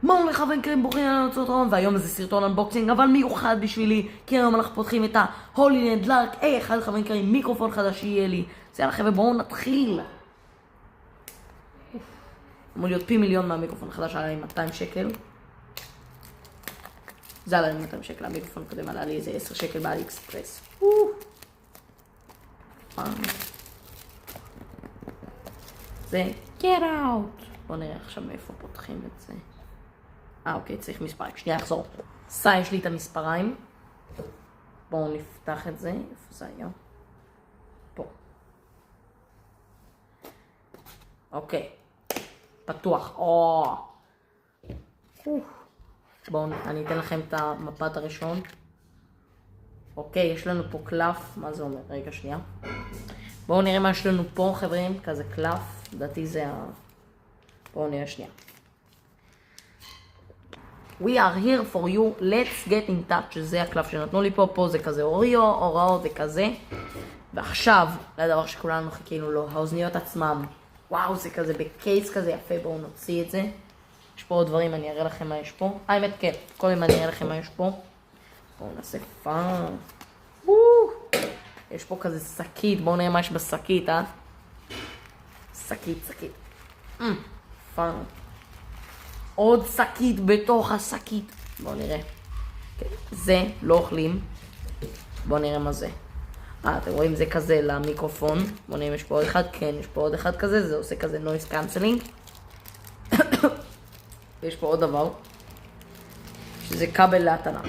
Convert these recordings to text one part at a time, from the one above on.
מה הולך חברים ברוכים על הוצאות, והיום זה סרטון אנבוקסינג אבל מיוחד בשבילי, כי היום אנחנו פותחים את ה-Holyland Lark A1 חברים, מיקרופון חדש שיהיה לי. אז יאללה חבר'ה, בואו נתחיל. אמור להיות פי מיליון מהמיקרופון החדש, עלה לי 200 שקל. זה עלה לי 200 שקל, המיקרופון הקודם עלה לי איזה 10 שקל באלי אקספרס. זה get out. בואו נראה עכשיו מאיפה פותחים את זה. אוקיי, צריך מספריים. שנייה, אחזור. יש לי את המספריים. בואו נפתח את זה. איפה זה היה? פה. אוקיי. פתוח. בואו, אני אתן לכם את המפת הראשון. אוקיי, יש לנו פה קלף. מה זה אומר? רגע, שנייה. בואו נראה מה יש לנו פה, חברים. כזה קלף. לדעתי זה בואו נראה שנייה. We are here for you, let's get in touch, שזה הקלף שנתנו לי פה, פה זה כזה אוריו, הוראות זה כזה. ועכשיו, לדבר שכולנו חיכינו לו, האוזניות עצמם. וואו, זה כזה בקייס כזה יפה, בואו נוציא את זה. יש פה עוד דברים, אני אראה לכם מה יש פה. האמת כן, קודם אני אראה לכם מה יש פה. בואו נעשה פאן. יש פה כזה שקית, בואו נראה מה יש בשקית, שקית. פאן. עוד שקית בתוך השקית. בואו נראה. זה לא אוכלים. בואו נראה מה זה. אתם רואים זה כזה למיקרופון. בואו נראה אם יש פה עוד אחד. כן, יש פה עוד אחד כזה. זה עושה כזה noise cancelling. ויש פה עוד דבר. שזה כבל להטענה.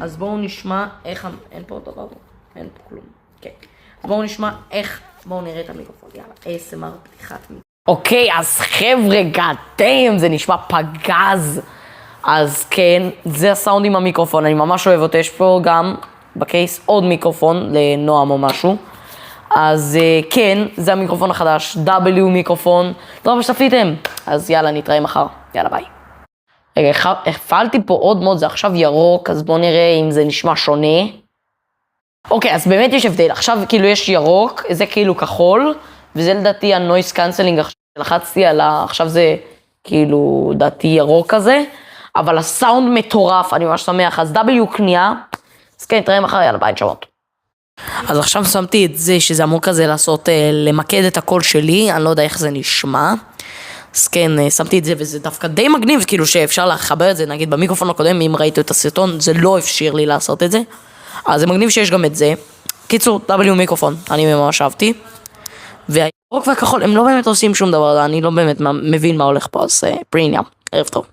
אז בואו נשמע איך... אין פה עוד דבר. אין פה כלום. כן. אז בואו נשמע איך... בואו נראה את המיקרופון. יאללה. ASMR פתיחת מיקרופון. אוקיי, אז חבר'ה, גאתם, זה נשמע פגז. אז כן, זה הסאונד עם המיקרופון, אני ממש אוהב אותו. יש פה גם בקייס עוד מיקרופון לנועם או משהו. אז כן, זה המיקרופון החדש, W מיקרופון. תודה רבה שצפיתם. אז יאללה, נתראה מחר. יאללה, ביי. רגע, הפעלתי פה עוד מוד, זה עכשיו ירוק, אז בואו נראה אם זה נשמע שונה. אוקיי, אז באמת יש הבדל. עכשיו כאילו יש ירוק, זה כאילו כחול. וזה לדעתי הנויס קאנסלינג, לחצתי על עכשיו זה כאילו לדעתי ירוק כזה, אבל הסאונד מטורף, אני ממש שמח. אז W קנייה, אז כן, נתראה מחר, יאללה, ביי, נשמות. אז עכשיו שמתי את זה, שזה אמור כזה לעשות, למקד את הקול שלי, אני לא יודע איך זה נשמע. אז כן, שמתי את זה, וזה דווקא די מגניב, כאילו שאפשר לחבר את זה, נגיד במיקרופון הקודם, אם ראיתם את הסרטון, זה לא אפשר לי לעשות את זה. אז זה מגניב שיש גם את זה. קיצור, W מיקרופון, אני ממש אהבתי. והירוק והכחול, הם לא באמת עושים שום דבר, אני לא באמת מבין מה הולך פה, אז פריניאם, ערב טוב.